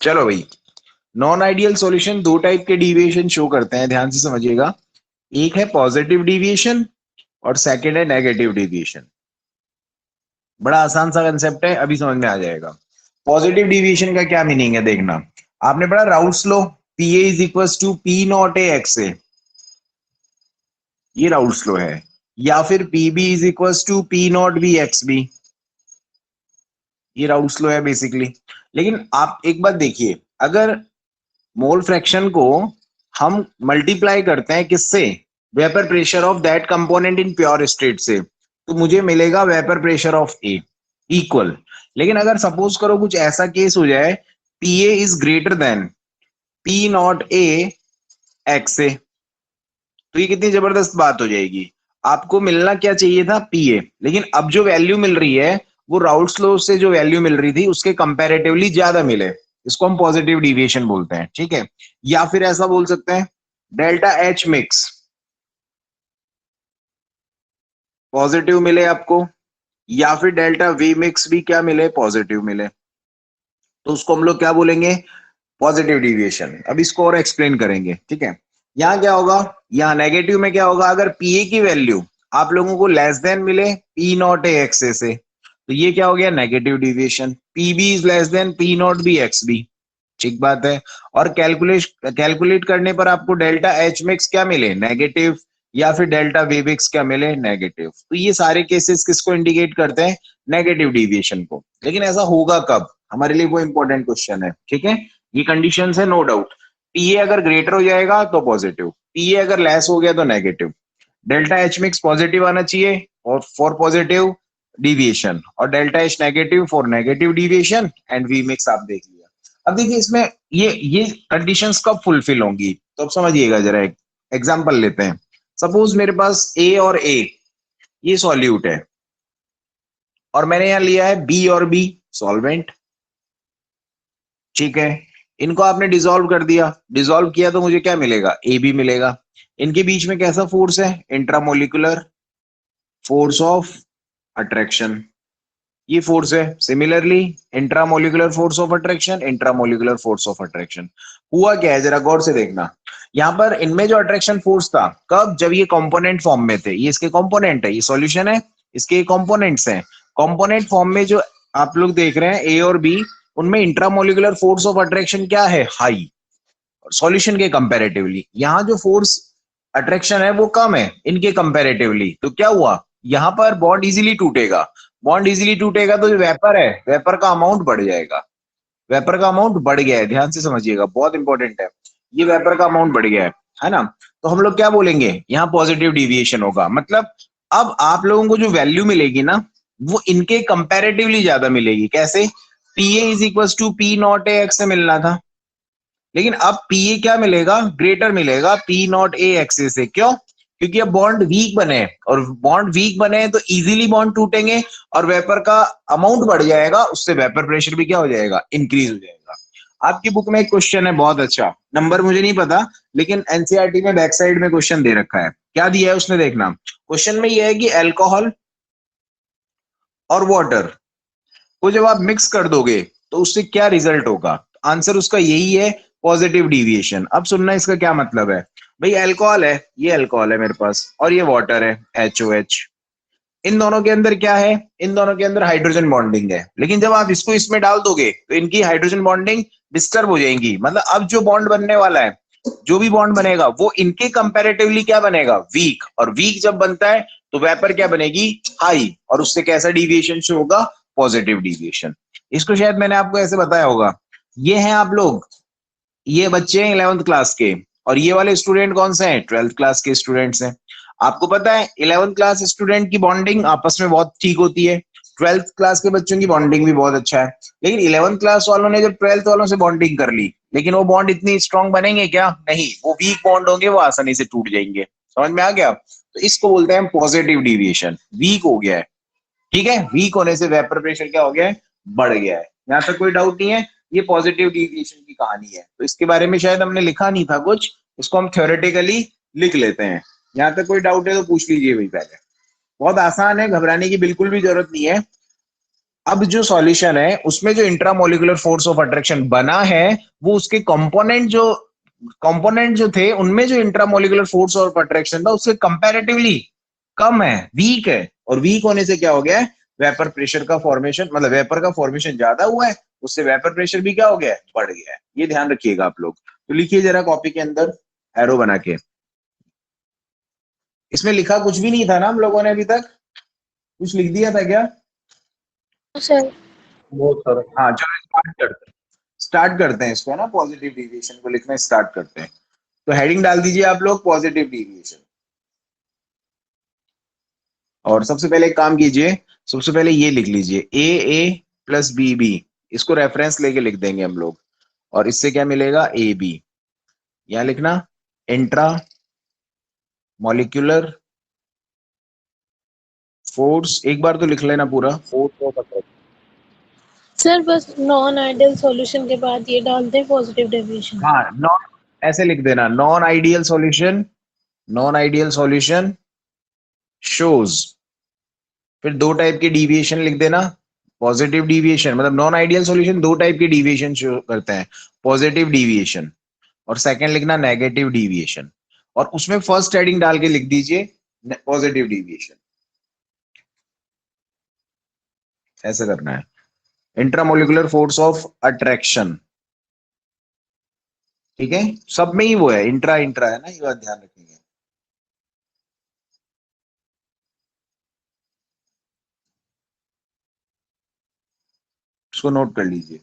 चलो भाई, non ideal solution दो टाइप के डिविएशन शो करते हैं, ध्यान से समझिएगा। एक है पॉजिटिव डिविएशन और सेकंड है नेगेटिव डिविएशन। बड़ा आसान सा कंसेप्ट है, अभी समझ में आ जाएगा। पॉजिटिव डिविएशन का क्या मीनिंग है, देखना। आपने पढ़ा Raoult's law, P A is equal to P not A X A, ये राउल्स लॉ है। या फिर P B is equal to P not B X B, ये राउल्स लॉ है बेसिकली। लेकिन आप एक बात देखिए, अगर मोल फ्रैक्शन को हम मल्टीप्लाई करते हैं किससे, vapour pressure of that component in pure state से, तो मुझे मिलेगा vapour pressure of A equal. लेकिन अगर सपोज करो कुछ ऐसा केस हो जाए, P A is greater than P not A X A, तो ये कितनी जबरदस्त बात हो जाएगी। आपको मिलना क्या चाहिए था, पी ए, लेकिन अब जो वैल्यू मिल रही है वो राउल्स लॉ से जो वैल्यू मिल रही थी उसके कंपैरेटिवली ज्यादा मिले, इसको हम पॉजिटिव डिविएशन बोलते हैं, ठीक है। या फिर ऐसा बोल सकते हैं डेल्टा एच मिक्स पॉजिटिव मिले आपको, या फिर डेल्टा वी मिक्स भी क्या मिले, पॉजिटिव मिले, तो उसको हम लोग क्या बोलेंगे, पॉजिटिव डिविएशन। अब इसको और एक्सप्लेन करेंगे, ठीक है। यहाँ क्या होगा, यहाँ नेगेटिव में क्या होगा, अगर पी ए की वैल्यू आप लोगों को लेस देन मिले P not A X A से, तो ये क्या हो गया, negative deviation. P B is less than P not B X B, ठीक बात है। और कैलकुलेट करने पर आपको डेल्टा एच मिक्स क्या मिले, नेगेटिव, या फिर डेल्टा वी मिक्स क्या मिले, नेगेटिव। तो ये सारे केसेस किसको इंडिकेट करते हैं, नेगेटिव डिविएशन को। लेकिन ऐसा होगा कब, हमारे लिए वो इंपॉर्टेंट क्वेश्चन है, ठीक है। ये कंडीशन है, नो डाउट। पी ए अगर ग्रेटर हो जाएगा तो पॉजिटिव, पी ए अगर लेस हो गया तो negative. Delta H mix positive आना चाहिए और फॉर पॉजिटिव डिविएशन, और delta H negative for negative deviation, and V mix आप देख लिया। अब देखिए इसमें ये कंडीशंस कब फुलफिल होंगी, तो अब समझिएगा जरा, एक एग्जांपल लेते हैं। सपोज मेरे पास ए और ए ये सॉल्यूट है, और मैंने यहां लिया है बी और बी सॉल्वेंट, ठीक है। इनको आपने डिसॉल्व कर दिया, डिसॉल्व किया तो मुझे क्या मिलेगा, ए बी मिलेगा। इनके बीच में कैसा फोर्स है, इंट्रामोलिकुलर फोर्स ऑफ अट्रैक्शन, ये फोर्स है। Similarly intramolecular force of attraction, intramolecular force of attraction. हुआ क्या है जरा गौर से देखना, यहाँ पर इनमें जो अट्रैक्शन फोर्स था कब, जब ये कंपोनेंट फॉर्म में थे, ये इसके कंपोनेंट है, ये सॉल्यूशन है, इसके कंपोनेंट्स हैं। कंपोनेंट फॉर्म में जो आप लोग देख रहे हैं ए और बी, उनमें इंट्रामोलिकुलर फोर्स ऑफ अट्रैक्शन क्या है, हाई, सॉल्यूशन के कंपैरेटिवली। यहाँ जो फोर्स अट्रैक्शन है वो कम है इनके कंपैरेटिवली, तो क्या हुआ, यहाँ पर बॉन्ड इजीली टूटेगा। बॉन्ड इजीली टूटेगा तो जो वेपर है, वेपर का अमाउंट बढ़ जाएगा। वेपर का अमाउंट बढ़ गया है, ध्यान से समझिएगा, बहुत इंपॉर्टेंट है। ये वेपर का अमाउंट बढ़ गया है ना। तो हम लोग क्या बोलेंगे, यहाँ पॉजिटिव डिविएशन होगा। मतलब अब आप लोगों को जो वैल्यू मिलेगी ना, वो इनके कंपैरेटिवली ज्यादा मिलेगी। कैसे, P A is equal to P not A X से मिलना था, लेकिन अब पी ए क्या मिलेगा, ग्रेटर मिलेगा पी नॉट ए एक्स से। क्यों, क्योंकि अब बॉन्ड वीक बने, और बॉन्ड वीक बने तो इजीली बॉन्ड टूटेंगे, और वेपर का अमाउंट बढ़ जाएगा, उससे वेपर प्रेशर भी क्या हो जाएगा, इंक्रीज हो जाएगा। आपकी बुक में एक क्वेश्चन है बहुत अच्छा, नंबर मुझे नहीं पता, लेकिन एनसीईआरटी में बैक साइड में क्वेश्चन दे रखा है। क्या दिया है उसने, देखना। क्वेश्चन में यह है कि अल्कोहल और वाटर को जब आप मिक्स कर दोगे तो उससे क्या रिजल्ट होगा। आंसर उसका यही है, पॉजिटिव डिविएशन। अब सुनना इसका क्या मतलब है। भाई अल्कोहल है, ये अल्कोहल है मेरे पास, और ये वाटर है HOH। इन दोनों के अंदर क्या है, इन दोनों के अंदर हाइड्रोजन बॉन्डिंग है, लेकिन जब आप इसको इसमें डाल दोगे तो इनकी हाइड्रोजन बॉन्डिंग डिस्टर्ब हो जाएंगी। मतलब अब जो बॉन्ड बनने वाला है, जो भी बॉन्ड बनेगा वो इनके कंपैरेटिवली क्या बनेगा, वीक। और वीक जब बनता है तो वेपर क्या बनेगी, हाई, और उससे कैसा डिविएशन शो होगा, पॉजिटिव डिविएशन। इसको शायद मैंने आपको ऐसे बताया होगा। ये हैं आप लोग, ये बच्चे हैं 11th क्लास के, और ये वाले स्टूडेंट कौन से हैं, 12th क्लास के स्टूडेंट्स हैं। आपको पता है 11th क्लास स्टूडेंट की बॉन्डिंग आपस में बहुत ठीक होती है, 12th क्लास के बच्चों की बॉन्डिंग भी बहुत अच्छा है। लेकिन 11th क्लास वालों ने जब 12th वालों से बॉन्डिंग कर ली, लेकिन वो बॉन्ड इतनी स्ट्रांग बनेंगे क्या, नहीं, वो वीक बॉन्ड होंगे, वो आसानी से टूट जाएंगे। समझ में आ गया, तो इसको बोलते हैं पॉजिटिव डिविएशन, वीक हो गया है, ठीक है। वीक होने से वेपर प्रेशर क्या हो गया है, बढ़ गया है। यहाँ तक कोई डाउट नहीं है, ये पॉजिटिव डिविएशन की कहानी है। तो इसके बारे में शायद हमने लिखा नहीं था कुछ, इसको हम थ्योरेटिकली लिख लेते हैं। यहाँ तक कोई डाउट है तो पूछ लीजिए भाई पहले। बहुत आसान है, घबराने की बिल्कुल भी जरूरत नहीं है। अब जो सॉल्यूशन है उसमें जो इंट्रामोलिकुलर फोर्स ऑफ अट्रैक्शन बना है वो उसके कंपोनेंट जो थे उनमें जो इंट्रामोलिकुलर फोर्स ऑफ अट्रैक्शन था उससे कंपैरेटिवली कम है, वीक है। और वीक होने से क्या हो गया है, वेपर प्रेशर का फॉर्मेशन, मतलब वेपर का फॉर्मेशन ज्यादा हुआ है, उससे वेपर प्रेशर भी क्या हो गया है, बढ़ गया है। ये ध्यान रखिएगा आप लोग। तो लिखिए जरा कॉपी के अंदर एरो बना के। इसमें लिखा कुछ भी नहीं था ना हम लोगों ने अभी तक, कुछ लिख दिया था क्या? सर। बहुत सारा। हाँ चलो स्टार्ट करते हैं इसको, है ना, पॉजिटिव डिविएशन को लिखना स्टार्ट करते हैं। तो हेडिंग डाल दीजिए आप लोग पॉजिटिव डिविएशन। और सबसे पहले एक काम कीजिए, सबसे पहले ये लिख लीजिए ए प्लस बी, इसको रेफरेंस लेके लिख देंगे हम लोग। और इससे क्या मिलेगा, ए बी। यहां लिखना इंट्रा मॉलिक्यूलर फोर्स, एक बार तो लिख लेना पूरा, फोर्स ऑफ अट्रैक्शन। सर बस नॉन आइडियल सॉल्यूशन के बाद ये डालते हैं पॉजिटिव डेविएशन। हाँ नॉन, ऐसे लिख देना नॉन आइडियल सॉल्यूशन शोज। फिर दो टाइप के डिविएशन लिख देना। पॉजिटिव डिविएशन मतलब नॉन आइडियल सॉल्यूशन दो टाइप के डिविएशन शो करते हैं, पॉजिटिव डिविएशन और सेकंड लिखना नेगेटिव डिविएशन। और उसमें फर्स्ट हेडिंग डाल के लिख दीजिए पॉजिटिव डिविएशन। ऐसे करना है, इंट्रामोलिकुलर फोर्स ऑफ अट्रैक्शन। ठीक है, सब में ही वो है, इंट्रा इंट्रा है ना, ये बात ध्यान रखेंगे। इसको नोट कर लीजिए।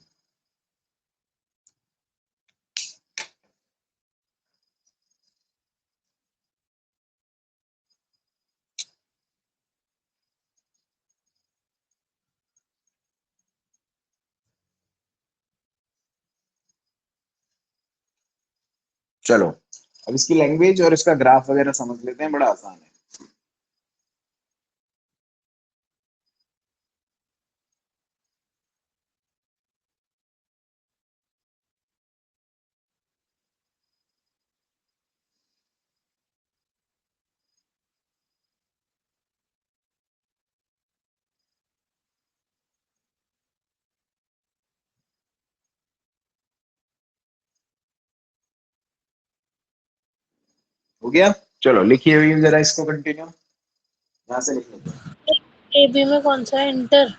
चलो अब इसकी लैंग्वेज और इसका ग्राफ वगैरह समझ लेते हैं, बड़ा आसान है। हो गया, चलो लिखिए हुई जरा इसको कंटिन्यू, यहां से लिख लेते हैं। ए बी में कौन सा है, इंटर?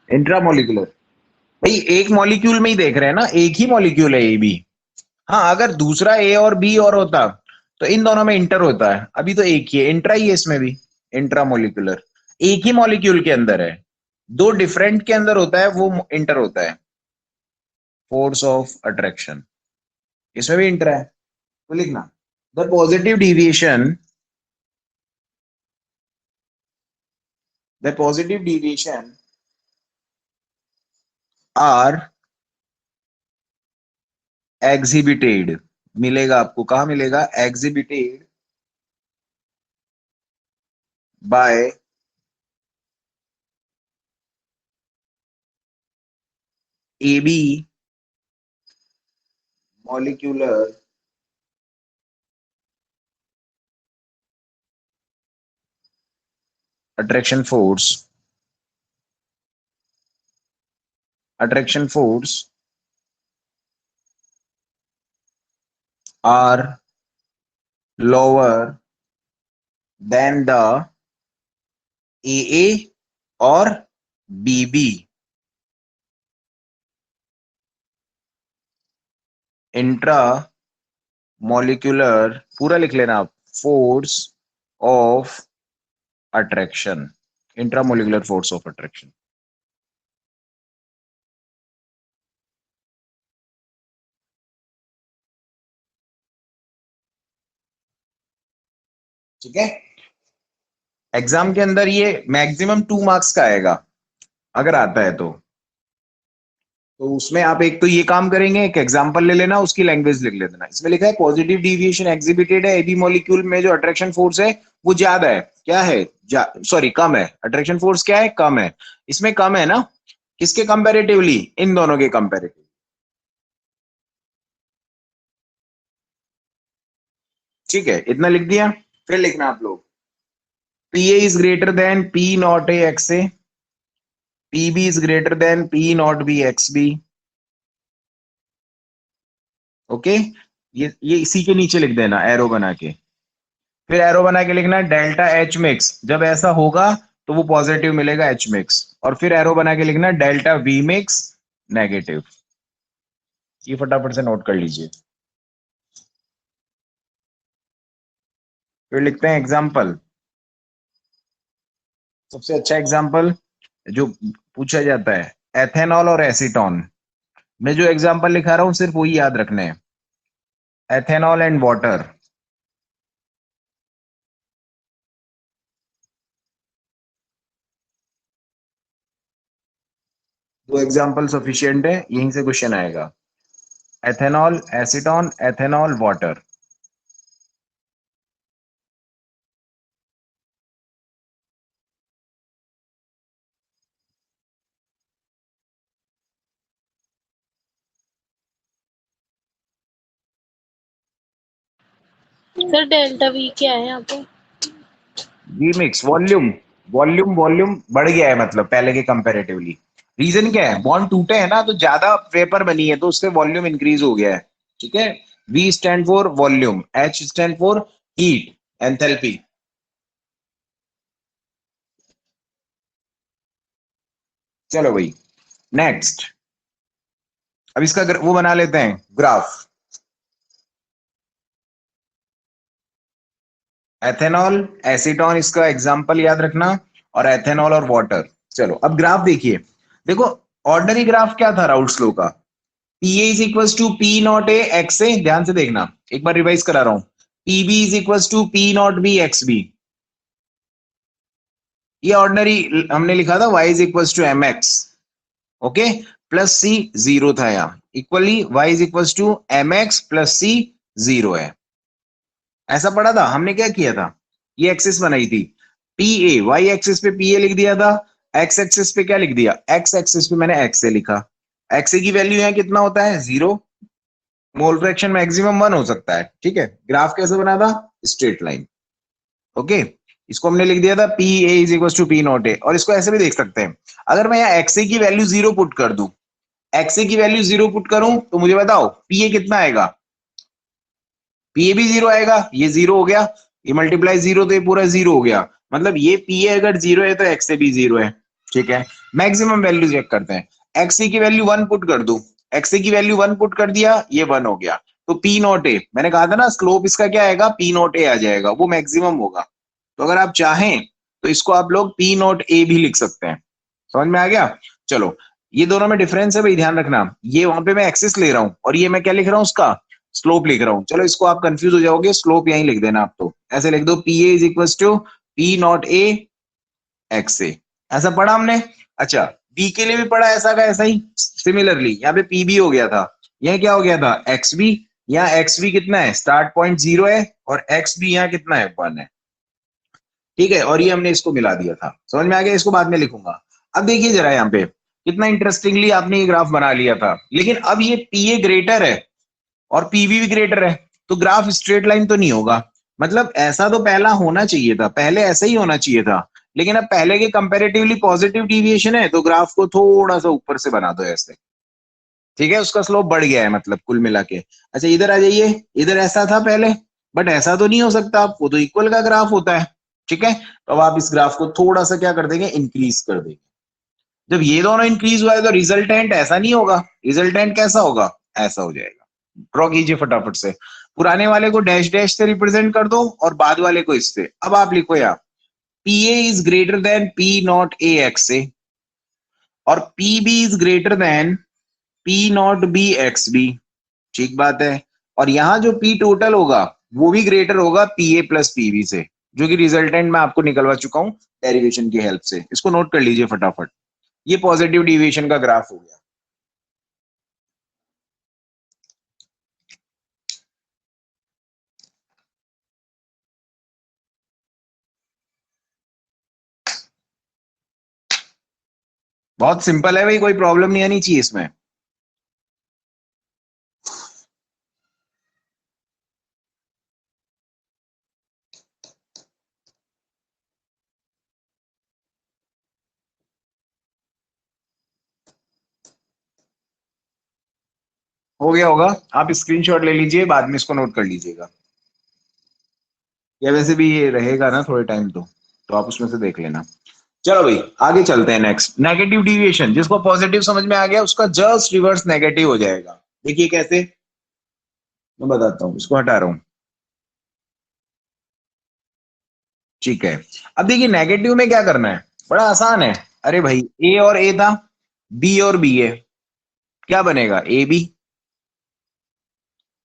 इंट्रामोलिकुलर, भाई एक मॉलिक्यूल में ही देख रहे हैं ना, एक ही मॉलिक्यूल है ए बी। हाँ अगर दूसरा ए और बी और होता तो इन दोनों में इंटर होता है, अभी तो एक ही है, इंट्रा ही है इसमें भी। इंट्रामोलिकुलर एक ही मॉलिक्यूल के अंदर है, दो डिफरेंट के अंदर होता है वो इंटर होता है। फोर्स ऑफ अट्रैक्शन, इसमें भी इंटर है। तो लिखना the positive deviation, the positive deviation are exhibited, मिलेगा आपको, कहां मिलेगा, exhibited by A B molecular attraction force, attraction force are lower than the AA और BB इंट्रा मॉलिक्यूलर, पूरा लिख लेना आप, force of attraction, intramolecular force of attraction. ठीक है, एग्जाम के अंदर ये मैक्सिमम 2 मार्क्स का आएगा अगर आता है तो उसमें आप एक तो ये काम करेंगे, एक एग्जांपल ले लेना, उसकी लैंग्वेज लिख लेना। इसमें लिखा है पॉजिटिव डिविएशन एग्जिबिटेड है एबी मॉलिक्यूल में, जो अट्रैक्शन फोर्स है वो ज्यादा है, क्या है, सॉरी कम है, अट्रैक्शन फोर्स क्या है, कम है। इसमें कम है ना, किसके कंपैरेटिवली, इन दोनों के कंपैरेटिव। ठीक है, इतना लिख दिया। फिर लिखना आप लोग P A is greater than P not A X A, PB is greater than P not B XB. Okay, ये इसी के नीचे लिख देना एरो बना के, फिर एरो बना के लिखना डेल्टा एच मिक्स, जब ऐसा होगा तो वो पॉजिटिव मिलेगा एच मिक्स, और फिर एरो बना के लिखना डेल्टा वी मिक्स नेगेटिव। ये फटाफट से नोट कर लीजिए। फिर लिखते हैं एग्जाम्पल। सबसे अच्छा एग्जाम्पल जो पूछा जाता है, एथेनॉल और एसीटोन। मैं जो एग्जाम्पल लिखा रहा हूं सिर्फ वही याद रखने हैं, एथेनॉल एंड वाटर। दो एग्जाम्पल सफिशिएंट है, यहीं से क्वेश्चन आएगा। Ethanol acetone, ethanol water. Sir delta we क्या है यहाँ पे? वी मिक्स वॉल्यूम, वॉल्यूम बढ़ गया है, मतलब पहले के कंपैरेटिवली। रीजन क्या है, बॉन्ड टूटे हैं ना, तो ज्यादा वेपर बनी है, तो उससे वॉल्यूम इंक्रीज हो गया है। ठीक है, V stand for volume, H stand for heat, enthalpy. चलो भाई, नेक्स्ट। अब इसका वो बना लेते हैं ग्राफ। एथेनॉल एसीटोन इसका एग्जांपल याद रखना, और एथेनॉल और वाटर। चलो अब ग्राफ देखिए। देखो, ऑर्डिनरी ग्राफ क्या था राउल्ट्स लॉ का, P A is equal to P not A X A. ध्यान से देखना, एक बार रिवाइज करा रहा हूं, P B is equal to P not B X B. ये ऑर्डिनरी हमने लिखा था y is equal to M X, okay, plus C zero था यहाँ, equally y is equal to M X plus C zero है। ऐसा पढ़ा था हमने, क्या किया था, ये एक्सिस बनाई थी, पी ए, वाई एक्सिस पे पी ए लिख दिया था, एक्स एक्सिस पे क्या लिख दिया, एक्स एक्सिस पे मैंने एक्स ए लिखा। एक्स ए की वैल्यू यहाँ कितना होता है, जीरो। मोल फ्रैक्शन मैक्सिमम 1 हो सकता है। ठीक है, ग्राफ कैसे बना था, स्ट्रेट लाइन। ओके, इसको हमने लिख दिया था P A is equal to P not A, और इसको ऐसे भी देख सकते हैं, अगर मैं यहाँ एक्स ए की वैल्यू जीरो पुट कर दूं, एक्स ए की वैल्यू जीरो पुट करूं, तो मुझे बताओ पी ए कितना आएगा, पी ए भी जीरो आएगा, ये जीरो हो गया, ये मल्टीप्लाई जीरो, तो ये पूरा जीरो हो गया, मतलब ये पी ए अगर जीरो है तो एक्स ए भी जीरो है। ठीक है, मैक्सिमम वैल्यू चेक करते हैं, एक्स ए की वैल्यू 1 पुट कर दूं, एक्स ए की वैल्यू 1 पुट कर दिया, ये 1 हो गया, तो पी नॉट ए, मैंने कहा था ना स्लोप इसका क्या आएगा, पी नॉट ए आ जाएगा, वो मैक्सिमम होगा। तो अगर आप चाहें तो इसको आप लोग पी नॉट ए भी लिख सकते हैं। समझ में आ गया। चलो, ये दोनों में डिफरेंस है भाई, ध्यान रखना, ये वहां पे मैं एक्सिस ले रहा हूं, और ये मैं क्या लिख रहा हूं, उसका स्लोप लिख रहा हूं। चलो, इसको आप कंफ्यूज हो जाओगे, स्लोप यहीं लिख देना आप, तो ऐसे लिख दो, P A is equal to P not A X A. ऐसा पढ़ा हमने। अच्छा, बी के लिए भी पढ़ा ऐसा का ऐसा ही, सिमिलरली यहाँ पे पी बी हो गया था, यह क्या हो गया था, एक्स बी। यहाँ एक्स बी कितना है, स्टार्ट पॉइंट जीरो है, और एक्स बी यहाँ कितना है, 1 है। ठीक है, और ये हमने इसको मिला दिया था, समझ में आ गया, इसको बाद में लिखूंगा। अब देखिए जरा यहाँ पे कितना इंटरेस्टिंगली आपने ये ग्राफ बना लिया था, लेकिन अब ये पी ए ग्रेटर है और पीवी भी ग्रेटर है, तो ग्राफ स्ट्रेट लाइन तो नहीं होगा। मतलब ऐसा तो पहला होना चाहिए था, पहले ऐसा ही होना चाहिए था, लेकिन अब पहले के कंपैरेटिवली पॉजिटिव डिविएशन है, तो ग्राफ को थोड़ा सा ऊपर से बना दो ऐसे। ठीक है, उसका स्लोप बढ़ गया है, मतलब कुल मिला के। अच्छा, इधर आ जाइए, इधर ऐसा था पहले, बट ऐसा तो नहीं हो सकता, वो तो इक्वल का ग्राफ होता है। ठीक है, तो अब आप इस ग्राफ को थोड़ा सा क्या कर देंगे, इंक्रीज कर देंगे। जब ये दोनों इंक्रीज हुआ है तो रिजल्टेंट ऐसा नहीं होगा, रिजल्टेंट कैसा होगा, ऐसा हो जाएगा। ड्रॉ कीजिए फटाफट से, पुराने वाले को डैश डैश से रिप्रेजेंट कर दो, और बाद वाले को इससे। अब आप लिखो यार, P A is greater than P not A X A, और P B is greater than P not B X B. ठीक बात है, और यहां जो पी टोटल होगा वो भी ग्रेटर होगा P A plus P B से, जो कि रिजल्टेंट मैं आपको निकलवा चुका हूं डेरिवेशन की हेल्प से। इसको नोट कर लीजिए फटाफट, ये पॉजिटिव डिविएशन का ग्राफ हो गया। बहुत सिंपल है भाई, कोई प्रॉब्लम नहीं आनी चाहिए इसमें। हो गया होगा, आप स्क्रीनशॉट ले लीजिए, बाद में इसको नोट कर लीजिएगा, या वैसे भी ये रहेगा ना थोड़े टाइम तो आप उसमें से देख लेना। चलो भाई आगे चलते हैं। नेक्स्ट, नेगेटिव डिविएशन, जिसको पॉजिटिव समझ में आ गया उसका जस्ट रिवर्स नेगेटिव हो जाएगा। देखिए कैसे, मैं बताता हूँ, इसको हटा रहा हूं। ठीक है, अब देखिए नेगेटिव में क्या करना है, बड़ा आसान है। अरे भाई ए और ए था, बी और बी है, क्या बनेगा, ए बी।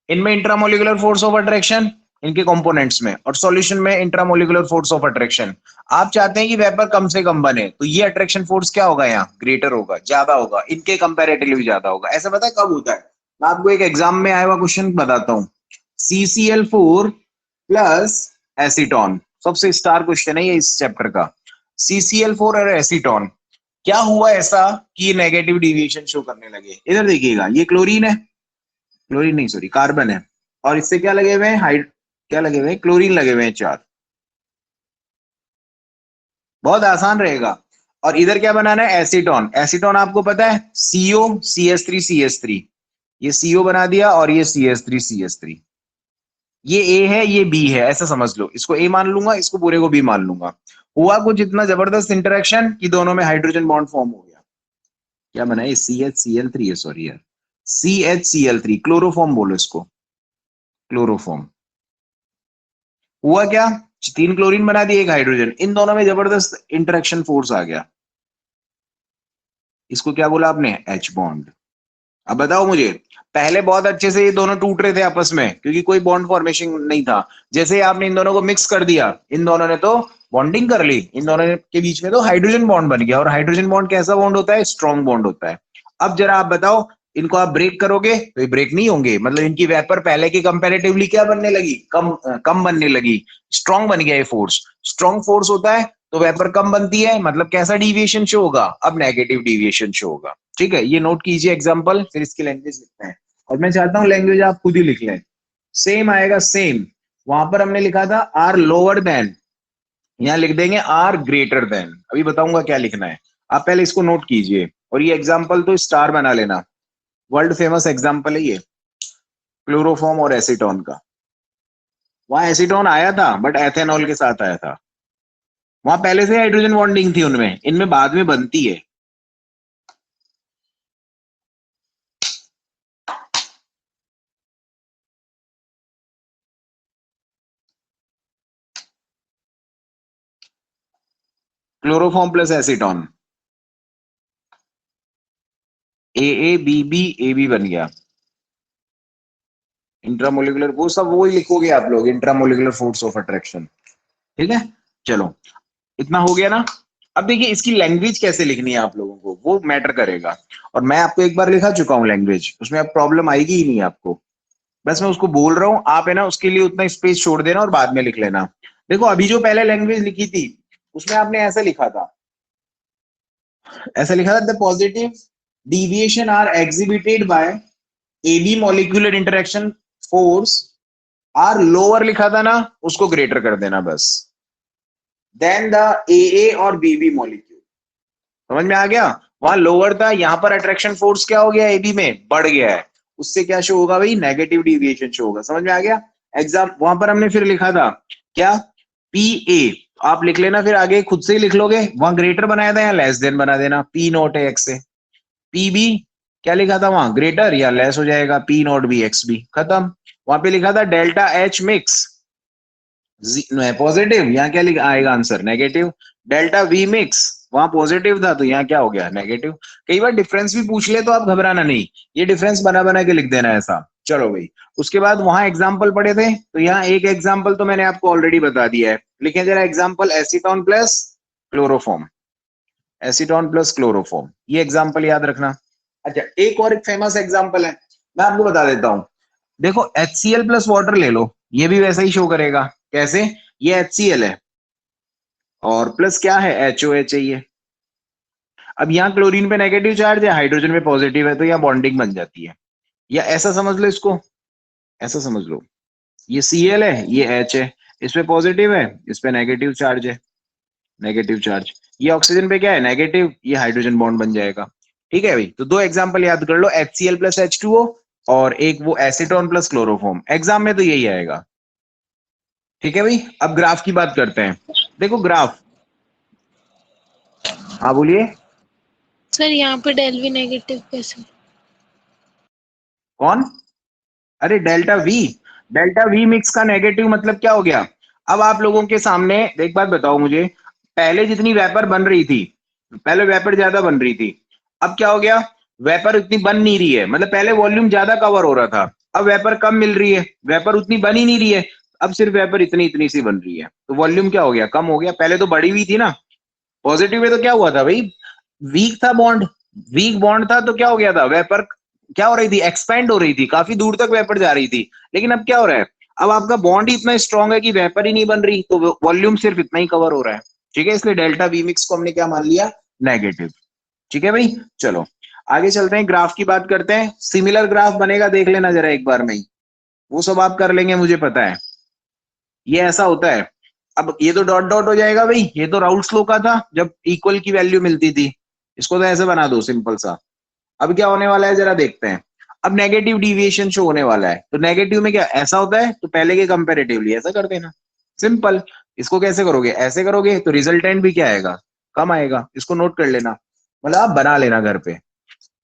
इनमें इंट्रामोलिकुलर फोर्स ऑफ अट्रैक्शन, इनके कंपोनेंट्स में, और सॉल्यूशन में इंट्रामोलिकुलर फोर्स ऑफ अट्रैक्शन। आप चाहते हैं कि वेपर कम से कम बने, तो ये अट्रैक्शन फोर्स क्या होगा, यहाँ ग्रेटर होगा, ज्यादा होगा, इनके कंपैरेटिवली ज्यादा होगा। ऐसा पता है कब होता है, मैं आपको एक एग्जाम में आया हुआ क्वेश्चन बताता हूँ। CCl4 प्लस एसीटोन, सबसे स्टार क्वेश्चन है ये इस चैप्टर का। CCl4 और एसीटोन, क्या हुआ ऐसा कि ये नेगेटिव डिविएशन शो करने लगे। इधर देखिएगा, ये क्लोरीन है, क्लोरीन नहीं सॉरी कार्बन है, और इससे क्या लगे हुए हैं, क्या लगे हुए हैं, क्लोरीन लगे हुए हैं 4। बहुत आसान रहेगा। और इधर क्या बनाना है, एसीटोन। एसीटोन आपको पता है CO CH3 CH3, ये CO बना दिया, और ये CH3 CH3। ये ए है, ये बी है, ऐसा समझ लो, इसको ए मान लूंगा, इसको पूरे को बी मान लूंगा। हुआ कुछ इतना जबरदस्त इंटरेक्शन कि दोनों में हाइड्रोजन बॉन्ड फॉर्म हो गया। क्या बना है, CHCl3 है, सॉरी यार, CHCl3, क्लोरोफॉर्म बोलो इसको, क्लोरोफॉर्म। हुआ क्या, 3 क्लोरीन बना दिए, 1 हाइड्रोजन, इन दोनों में जबरदस्त इंटरेक्शन फोर्स आ गया। इसको क्या बोला आपने, H बॉन्ड। अब बताओ मुझे, पहले बहुत अच्छे से ये दोनों टूट रहे थे आपस में, क्योंकि कोई बॉन्ड फॉर्मेशन नहीं था। जैसे ही आपने इन दोनों को मिक्स कर दिया, इन दोनों ने तो बॉन्डिंग कर ली, इन दोनों के बीच में तो हाइड्रोजन बॉन्ड बन गया। और हाइड्रोजन बॉन्ड कैसा बॉन्ड होता है, स्ट्रॉन्ग बॉन्ड होता है। अब जरा आप बताओ, इनको आप ब्रेक करोगे तो ये ब्रेक नहीं होंगे, मतलब इनकी वेपर पहले के कंपैरेटिवली क्या बनने लगी, कम बनने लगी। स्ट्रॉन्ग बन गया ये फोर्स, स्ट्रॉन्ग फोर्स होता है तो वेपर कम बनती है, मतलब कैसा डिविएशन शो होगा, अब नेगेटिव डिविएशन शो होगा। ठीक है, ये नोट कीजिए एग्जांपल, फिर इसकी लैंग्वेज लिखते हैं। और मैं चाहता हूं लैंग्वेज आप खुद ही लिख लें, सेम आएगा सेम। वहां पर हमने लिखा था आर लोअर देन, यहां लिख देंगे आर ग्रेटर देन। अभी बताऊंगा क्या लिखना है, आप पहले इसको नोट कीजिए। और ये एग्जाम्पल तो स्टार बना लेना, वर्ल्ड फेमस एग्जाम्पल है ये, क्लोरोफॉर्म और एसीटोन का। वहां एसीटोन आया था बट एथेनॉल के साथ आया था, वहां पहले से हाइड्रोजन बॉन्डिंग थी उनमें, इनमें बाद में बनती है। Chloroform plus acetone, A B बन गया। इंट्रामोलिकुलर वो सब वो ही लिखोगे आप लोग, इंट्रामोलिकुलर फोर्स ऑफ अट्रैक्शन। ठीक है, चलो इतना हो गया ना। अब देखिए इसकी लैंग्वेज कैसे लिखनी है आप लोगों को, वो मैटर करेगा। और मैं आपको एक बार लिखा चुका हूँ लैंग्वेज, उसमें अब प्रॉब्लम आएगी ही नहीं आपको। बस मैं उसको बोल रहा हूँ, आप है ना उसके लिए उतना स्पेस छोड़ देना और बाद में लिख लेना। देखो अभी जो पहले लैंग्वेज लिखी थी उसमें आपने ऐसा लिखा था, ऐसा लिखा था the positive deviation are exhibited by AB molecular interaction force are lower लिखा था ना, उसको ग्रेटर कर देना बस, देन द AA और BB मॉलिक्यूल। समझ में आ गया, वहां लोअर था, यहां पर अट्रैक्शन फोर्स क्या हो गया, AB में बढ़ गया है, उससे क्या शो होगा भाई, नेगेटिव डिविएशन शो होगा। समझ में आ गया। एग्जाम वहां पर हमने फिर लिखा था क्या, PA, आप लिख लेना, फिर आगे खुद से ही लिख लोगे, वहां ग्रेटर बनाया था या लेस देन बना देना, P नोट है X से। PB क्या लिखा था वहां, ग्रेटर या लेस हो जाएगा, P नोट भी X भी, खत्म। वहां पे लिखा था डेल्टा H मिक्स पॉजिटिव, यहाँ क्या लिखा आएगा answer, negative. Delta V mix वहां पॉजिटिव था तो यहाँ क्या हो गया, नेगेटिव। कई बार डिफरेंस भी पूछ ले तो आप घबराना नहीं, ये डिफरेंस बना बना के लिख देना ऐसा। चलो भाई, उसके बाद वहां एग्जाम्पल पढ़े थे, तो यहाँ एक एग्जाम्पल तो मैंने आपको ऑलरेडी बता दिया है। लिखें जरा example, acetone plus chloroform, acetone plus chloroform, ये एग्जाम्पल याद रखना। अच्छा एक और एक फेमस एग्जाम्पल है, मैं आपको बता देता हूँ। देखो HCl प्लस वाटर ले लो, ये भी वैसा ही शो करेगा। कैसे, ये HCl है और प्लस क्या है, HOH है ये। अब यहाँ क्लोरीन पे नेगेटिव चार्ज है, हाइड्रोजन पे पॉजिटिव है, तो यहाँ बॉन्डिंग बन जाती है। या ऐसा समझ लो इसको, ऐसा समझ लो, ये Cl है, ये H है, इस पे पॉजिटिव है, इस पे नेगेटिव चार्ज है, नेगेटिव चार्ज। ये ऑक्सीजन पे क्या है, नेगेटिव, ये हाइड्रोजन बॉन्ड बन जाएगा। ठीक है भाई, तो 2 एग्जांपल याद कर लो, HCl प्लस H2O और एक वो एसीटोन प्लस क्लोरोफॉर्म। एग्जाम में तो यही आएगा। ठीक है भाई, अब ग्राफ की बात करते हैं। देखो ग्राफ, हाँ बोलिए। सर यहाँ पे डेल वी नेगेटिव कैसे? कौन? अरे delta we, delta we mix का नेगेटिव मतलब क्या हो गया? अब आप लोगों के सामने एक बात बताओ मुझे, पहले जितनी वेपर बन रही थी, पहले वेपर ज्यादा बन रही थी, अब क्या हो गया? वेपर उतनी बन नहीं रही है, मतलब पहले वॉल्यूम ज्यादा कवर हो रहा था, अब वेपर कम मिल रही है, वेपर उतनी बन ही नहीं रही है, अब सिर्फ वेपर इतनी इतनी सी बन रही है, तो वॉल्यूम क्या हो गया? कम हो गया। पहले तो बढ़ी हुई थी ना। पॉजिटिव में तो क्या हुआ था भाई? वीक था बॉन्ड, वीक बॉन्ड था तो क्या हो गया था? वेपर क्या हो रही थी? एक्सपेंड हो रही थी, काफी दूर तक वेपर जा रही थी। लेकिन अब क्या हो रहा है? अब आपका बॉन्ड ही इतना स्ट्रांग है कि वेपर ही नहीं बन रही, तो वॉल्यूम सिर्फ इतना ही कवर हो रहा है। ठीक है, इसलिए डेल्टा वी मिक्स को हमने क्या मान लिया? नेगेटिव। ठीक है भाई, चलो आगे चलते हैं, ग्राफ की बात करते हैं। सिमिलर ग्राफ बनेगा, देख लेना जरा एक बार में ही, वो सब आप कर लेंगे मुझे पता है। ये ऐसा होता है, अब ये तो डॉट डॉट हो जाएगा भाई, ये तो राउल्ट्स लॉ का था जब इक्वल की वैल्यू मिलती थी। इसको तो ऐसे बना दो सिंपल सा। अब क्या होने वाला है जरा देखते हैं। अब नेगेटिव डिविएशन शो होने वाला है, तो नेगेटिव में क्या ऐसा होता है, तो पहले के कंपेरेटिवली ऐसा कर देना, सिंपल। इसको कैसे करोगे? ऐसे करोगे तो रिजल्टेंट भी क्या आएगा? कम आएगा। इसको नोट कर लेना, मतलब आप बना लेना घर पे।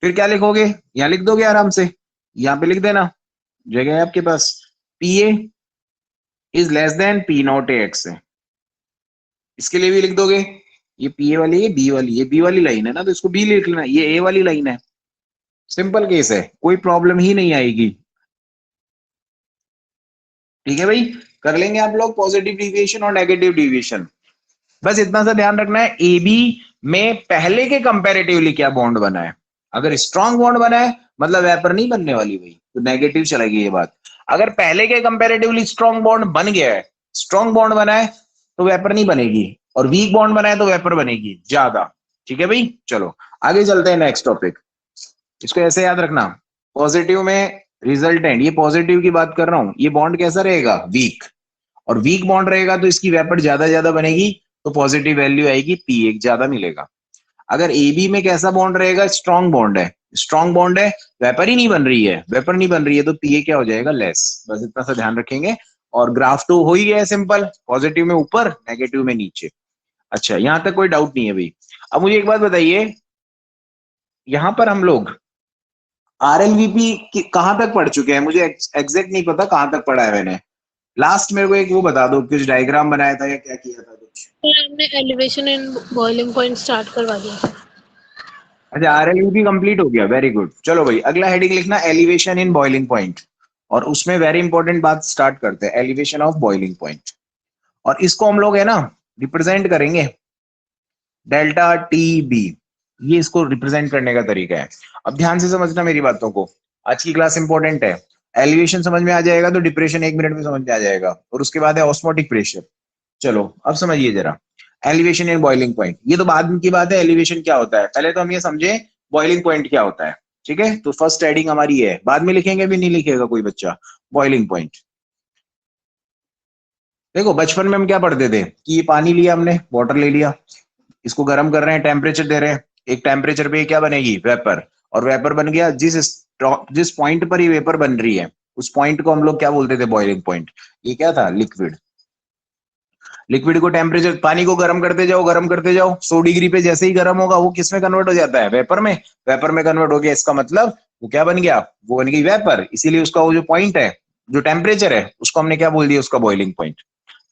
फिर क्या लिखोगे? यहाँ लिख दोगे आराम से, यहाँ पे लिख देना, जगह है आपके पास। P A is less than P not A X है, इसके लिए भी लिख दोगे। ये पी ए वाली, ये बी वाली, ये बी वाली लाइन है ना, तो इसको बी लिख लेना, ये ए वाली लाइन है। सिंपल केस है, कोई प्रॉब्लम ही नहीं आएगी। ठीक है भाई, कर लेंगे आप लोग पॉजिटिव डिविएशन और नेगेटिव डिविएशन। बस इतना सा ध्यान रखना है, ए बी में पहले के कंपैरेटिवली क्या बॉन्ड बना है। अगर स्ट्रॉन्ग बॉन्ड बना है मतलब वेपर नहीं बनने वाली भाई, तो नेगेटिव चलेगी ये बात। अगर पहले के कंपैरेटिवली स्ट्रॉन्ग बॉन्ड बन गया है, स्ट्रॉन्ग बॉन्ड बना है, तो वेपर नहीं बनेगी, और वीक बॉन्ड बना है तो वेपर बनेगी ज्यादा। ठीक है भाई, चलो आगे चलते हैं नेक्स्ट टॉपिक। इसको ऐसे याद रखना, पॉजिटिव में रिजल्टेंट, ये पॉजिटिव की बात कर रहा हूं, ये बॉन्ड कैसा रहेगा? वीक। और वीक बॉन्ड रहेगा तो इसकी वेपर ज्यादा ज्यादा बनेगी, तो पॉजिटिव वैल्यू आएगी, पी एक ज्यादा मिलेगा। अगर ए बी में कैसा बॉन्ड रहेगा? स्ट्रॉन्ग बॉन्ड है, स्ट्रॉन्ग बॉन्ड है, वेपर ही नहीं बन रही है, वेपर नहीं बन रही है, तो पी ए क्या हो जाएगा? लेस। बस इतना सा ध्यान रखेंगे। और ग्राफ तो हो ही गया है सिंपल, पॉजिटिव में ऊपर, नेगेटिव में नीचे। अच्छा, यहां तक कोई डाउट नहीं है भाई। अब मुझे एक बात बताइए, यहां पर हम लोग आरएलवीपी कहां तक पढ़ चुके हैं? मुझे एग्जैक्ट नहीं पता कहां तक पढ़ा है मैंने। लास्ट मेरे को एक वो बता दो, कुछ डायग्राम बनाया था या क्या किया था कुछ? सर हमने elevation and boiling point start करवा दिया था। अच्छा, आरएलवीपी कंप्लीट हो गया, वेरी गुड। चलो भाई, अगला हेडिंग लिखना एलिवेशन इन बॉइलिंग पॉइंट, और उसमें वेरी इंपॉर्टेंट बात स्टार्ट करते हैं, एलिवेशन ऑफ बॉइलिंग पॉइंट। और इसको हम लोग है ना रिप्रेजेंट करेंगे डेल्टा टी बी, ये इसको रिप्रेजेंट करने का तरीका है। अब ध्यान से समझना मेरी बातों को, आज की क्लास इंपॉर्टेंट है। एलिवेशन समझ में आ जाएगा तो डिप्रेशन 1 मिनट में समझ में आ जाएगा, और उसके बाद है ऑस्मोटिक प्रेशर। चलो अब समझिए जरा, एलिवेशन इन बॉइलिंग पॉइंट, ये तो बाद की बात है। एलिवेशन क्या होता है, पहले तो हम ये समझे बॉइलिंग पॉइंट क्या होता है। ठीक है, तो फर्स्ट हेडिंग हमारी है, बाद में लिखेंगे भी नहीं लिखेगा कोई बच्चा, बॉइलिंग पॉइंट। देखो बचपन में हम क्या पढ़ते थे कि ये पानी लिया हमने, वाटर ले लिया, इसको गर्म कर रहे हैं, टेम्परेचर दे रहे हैं, एक टेम्परेचर पे क्या बनेगी? वेपर। और वेपर बन गया, जिस पॉइंट पर ये वेपर बन रही है उस पॉइंट को हम लोग क्या बोलते थे? Boiling point. ये क्या था? लिक्विड। लिक्विड को टेम्परेचर, पानी को गर्म करते जाओ, गर्म करते जाओ, 100 डिग्री पे जैसे ही गर्म होगा वो किस में कन्वर्ट हो जाता है? वेपर में। वेपर में कन्वर्ट हो गया, इसका मतलब वो क्या बन गया? वो बन गई वेपर। इसीलिए उसका वो जो पॉइंट है, जो टेम्परेचर है, उसको हमने क्या बोल दिया? उसका बॉइलिंग पॉइंट।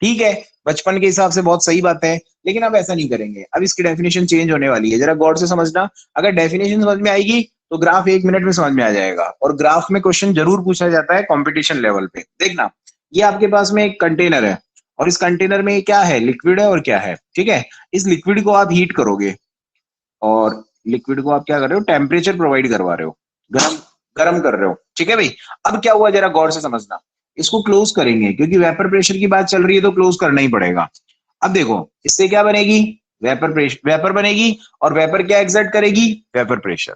ठीक है, बचपन के हिसाब से बहुत सही बात है, लेकिन अब ऐसा नहीं करेंगे, अब इसकी डेफिनेशन चेंज होने वाली है, जरा गौर से समझना। अगर डेफिनेशन समझ में आएगी तो ग्राफ 1 मिनट में समझ में आ जाएगा, और ग्राफ में क्वेश्चन जरूर पूछा जाता है कंपटीशन लेवल पे। देखना, ये आपके पास में एक कंटेनर है, और इस कंटेनर में क्या है? लिक्विड है, और क्या है? ठीक है, इस लिक्विड को आप हीट करोगे, और लिक्विड को आप क्या कर रहे हो? टेम्परेचर प्रोवाइड करवा रहे हो, गर्म गर्म कर रहे हो। ठीक है भाई, अब क्या हुआ जरा गौर से समझना। इसको क्लोज करेंगे, क्योंकि वेपर प्रेशर की बात चल रही है तो क्लोज करना ही पड़ेगा। अब देखो, इससे क्या बनेगी? वेपर प्रेशर, वेपर बनेगी, और वेपर क्या एक्सर्ट करेगी? Vapour pressure.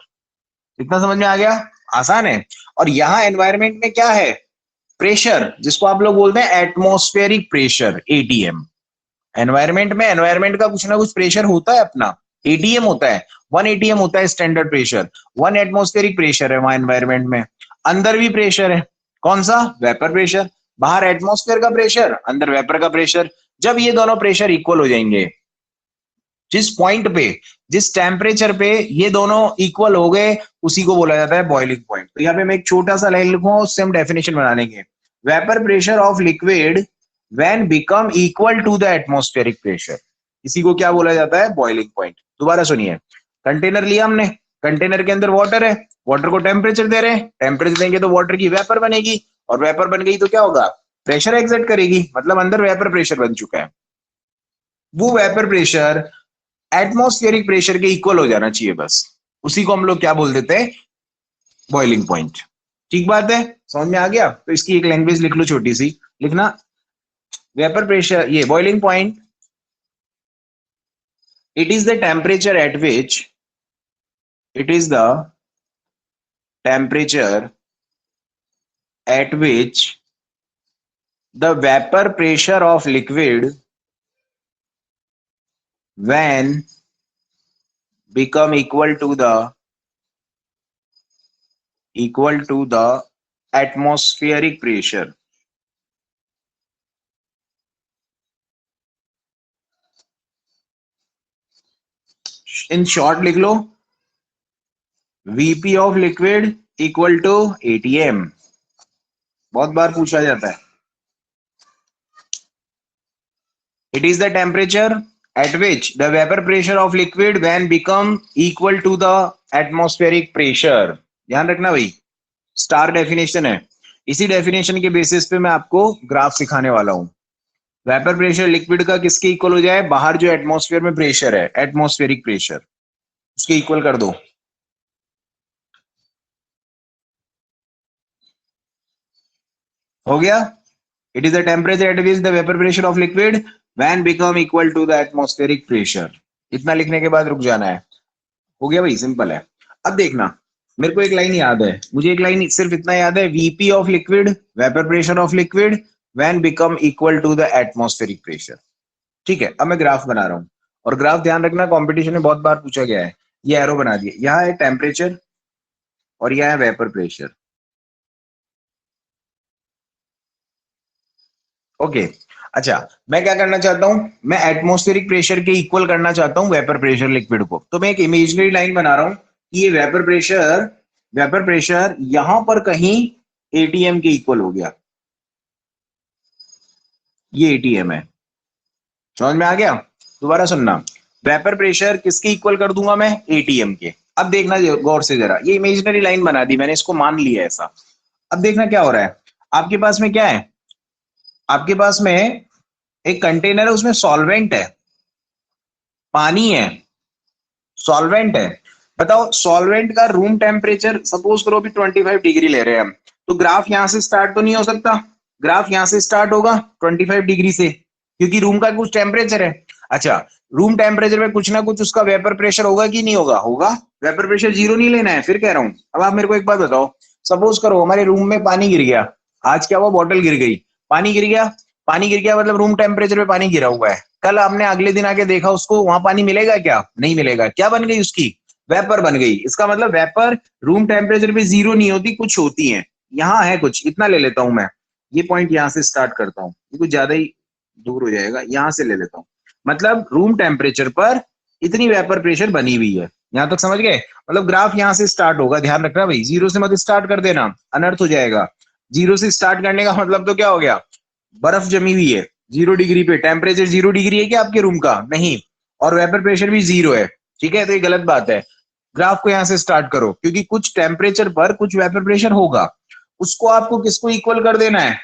इतना समझ में आ गया? आसान है। और यहाँ एनवायरमेंट में क्या है? प्रेशर, जिसको आप लोग बोलते हैं एटमॉस्फेरिक प्रेशर, एटीएम। एनवायरमेंट में, एनवायरमेंट का कुछ ना कुछ प्रेशर होता है अपना, एटीएम होता है, 1 एटीएम होता है स्टैंडर्ड प्रेशर, 1 एटमॉस्फेरिक प्रेशर है वहां एनवायरमेंट में। अंदर भी प्रेशर है, कौन सा? Vapour pressure. बाहर एटमॉस्फेयर का प्रेशर, अंदर वेपर का प्रेशर। जब ये दोनों प्रेशर इक्वल हो जाएंगे, जिस पॉइंट पे, जिस टेम्परेचर पे ये दोनों इक्वल हो गए, उसी को बोला जाता है बॉइलिंग पॉइंट। तो यहाँ पे मैं एक छोटा सा लाइन लिखूंगा, उससे हम डेफिनेशन बना लेंगे। Vapour pressure of liquid when become equal to the atmospheric pressure, इसी को क्या बोला जाता है? Boiling point. दोबारा सुनिए, कंटेनर लिया हमने, कंटेनर के अंदर वाटर है, वाटर को टेम्परेचर दे रहे हैं, टेम्परेचर देंगे तो वाटर की वेपर बनेगी, और वेपर बन गई तो क्या होगा? प्रेशर एक्सर्ट करेगी, मतलब अंदर वेपर प्रेशर बन चुका है। वो वेपर प्रेशर एटमॉस्फेरिक प्रेशर के इक्वल हो जाना चाहिए बस, उसी को हम लोग क्या बोल देते हैं? Boiling point. ठीक बात है, समझ में आ गया? तो इसकी एक लैंग्वेज लिख लो छोटी सी, लिखना वेपर प्रेशर, ये boiling point, it is the temperature at which, it is the temperature at which the vapor pressure of liquid when become equal to the atmospheric pressure. In short लिख लो, VP of liquid equal to ATM। बहुत बार पूछा जाता है। It is the temperature at which the vapor pressure of liquid when become equal to the atmospheric pressure। ध्यान रखना भाई, star definition है, इसी डेफिनेशन के बेसिस पे मैं आपको ग्राफ सिखाने वाला हूं। वेपर प्रेशर लिक्विड का किसके इक्वल हो जाए? बाहर जो एटमॉस्फेयर में प्रेशर है, एटमॉस्फेरिक प्रेशर, उसके इक्वल कर दो। हो गया? It is the temperature at which the vapour pressure of liquid when become equal to the atmospheric pressure. इतना लिखने के बाद रुक जाना है। हो गया भाई, सिंपल है। अब देखना, मेरे को एक लाइन याद है, मुझे एक लाइन सिर्फ इतना याद है, VP of liquid, vapour pressure of liquid when become equal to the atmospheric pressure. ठीक है, अब मैं ग्राफ बना रहा हूं, और ग्राफ ध्यान रखना कंपटीशन में बहुत बार पूछा गया है। ये एरो बना दिए, यहाँ है टेम्परेचर और यहाँ है वेपर प्रेशर। ओके, अच्छा, मैं क्या करना चाहता हूं? मैं एटमॉस्फेरिक प्रेशर के इक्वल करना चाहता हूं वेपर प्रेशर लिक्विड को। तो मैं एक इमेजिनरी लाइन बना रहा हूं कि ये वेपर प्रेशर यहां पर कहीं एटीएम के इक्वल हो गया। ये एटीएम है, समझ में आ गया? दोबारा सुनना, वेपर प्रेशर किसके इक्वल कर दूंगा मैं? एटीएम के। अब देखना गौर से जरा, ये इमेजिनरी लाइन बना दी मैंने, इसको मान लिया ऐसा। अब देखना क्या हो रहा है। आपके पास में क्या है? आपके पास में एक कंटेनर है, उसमें सॉल्वेंट है, पानी है, सॉल्वेंट है। बताओ, सॉल्वेंट का रूम टेम्परेचर सपोज करो भी 25 डिग्री ले रहे हैं हम, तो ग्राफ यहां से स्टार्ट तो नहीं हो सकता। ग्राफ यहां से स्टार्ट होगा 25 डिग्री से, क्योंकि रूम का कुछ टेम्परेचर है। अच्छा, रूम टेम्परेचर में कुछ ना कुछ उसका वेपर प्रेशर होगा कि नहीं होगा? होगा। वेपर प्रेशर जीरो नहीं लेना है, फिर कह रहा हूं। अब आप मेरे को एक बात बताओ, सपोज करो हमारे रूम में पानी गिर गया। आज क्या हुआ? बॉटल गिर गई, पानी गिर गया। पानी गिर गया मतलब रूम टेम्परेचर पे पानी गिरा हुआ है। कल आपने अगले दिन आके देखा उसको, वहां पानी मिलेगा क्या? नहीं मिलेगा। क्या बन गई उसकी? वेपर बन गई। इसका मतलब वेपर रूम टेम्परेचर पे जीरो नहीं होती, कुछ होती है। यहाँ है कुछ, इतना ले लेता हूं मैं। ये पॉइंट यहां से स्टार्ट करता हूँ, ये कुछ ज्यादा ही दूर हो जाएगा, यहां से ले लेता हूँ। मतलब रूम टेम्परेचर पर इतनी वेपर प्रेशर बनी हुई है। यहां तक समझ गए? मतलब ग्राफ यहां से स्टार्ट होगा, ध्यान रखना भाई, जीरो से मत स्टार्ट कर देना, अनर्थ हो जाएगा। जीरो से स्टार्ट करने का मतलब तो क्या हो गया? बर्फ जमी हुई है 0 डिग्री पे, टेम्परेचर 0 डिग्री है क्या आपके रूम का? नहीं, और वेपर प्रेशर भी जीरो है। ठीक है, तो ये गलत बात है। ग्राफ को यहां से स्टार्ट करो, क्योंकि कुछ टेम्परेचर पर कुछ वेपर प्रेशर होगा, उसको आपको किसको इक्वल कर देना है?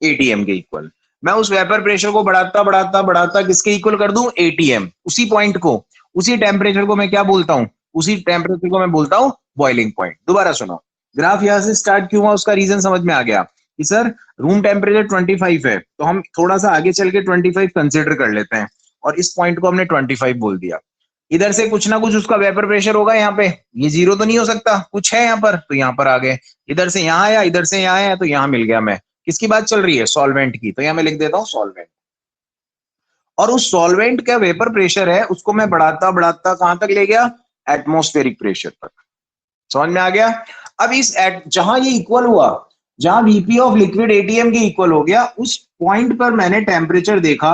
एटीएम के इक्वल। मैं उस वेपर प्रेशर को बढ़ाता बढ़ाता बढ़ाता किसके इक्वल कर दूं? एटीएम। उसी पॉइंट को, उसी टेम्परेचर को मैं क्या बोलता हूं? उसी टेम्परेचर को मैं बोलता हूं बॉइलिंग पॉइंट। दोबारा सुनो, ग्राफ यहां से स्टार्ट क्यों हुआ, उसका रीजन समझ में आ गया कि सर रूम टेम्परेचर 25 है, तो हम थोड़ा सा आगे चल के 25 कंसिडर कर लेते हैं, और इस पॉइंट को हमने 25 बोल दिया। इधर से कुछ ना कुछ उसका वेपर प्रेशर होगा यहाँ पे, ये जीरो तो नहीं हो सकता, कुछ है यहाँ पर, तो यहाँ पर आ गए। इधर से यहाँ आया, इधर से यहाँ आया, तो यहाँ मिल गया। मैं किसकी बात चल रही है? सॉल्वेंट की, तो यहाँ मैं लिख देता हूँ सॉल्वेंट। और उस सॉल्वेंट का वेपर प्रेशर है, उसको मैं बढ़ाता बढ़ाता कहां तक ले गया? एटमॉस्फेरिक प्रेशर तक। समझ में आ गया? अब इस जहां ये इक्वल हुआ, जहां वीपी ऑफ लिक्विड एटीएम के इक्वल हो गया, उस पॉइंट पर मैंने टेम्परेचर देखा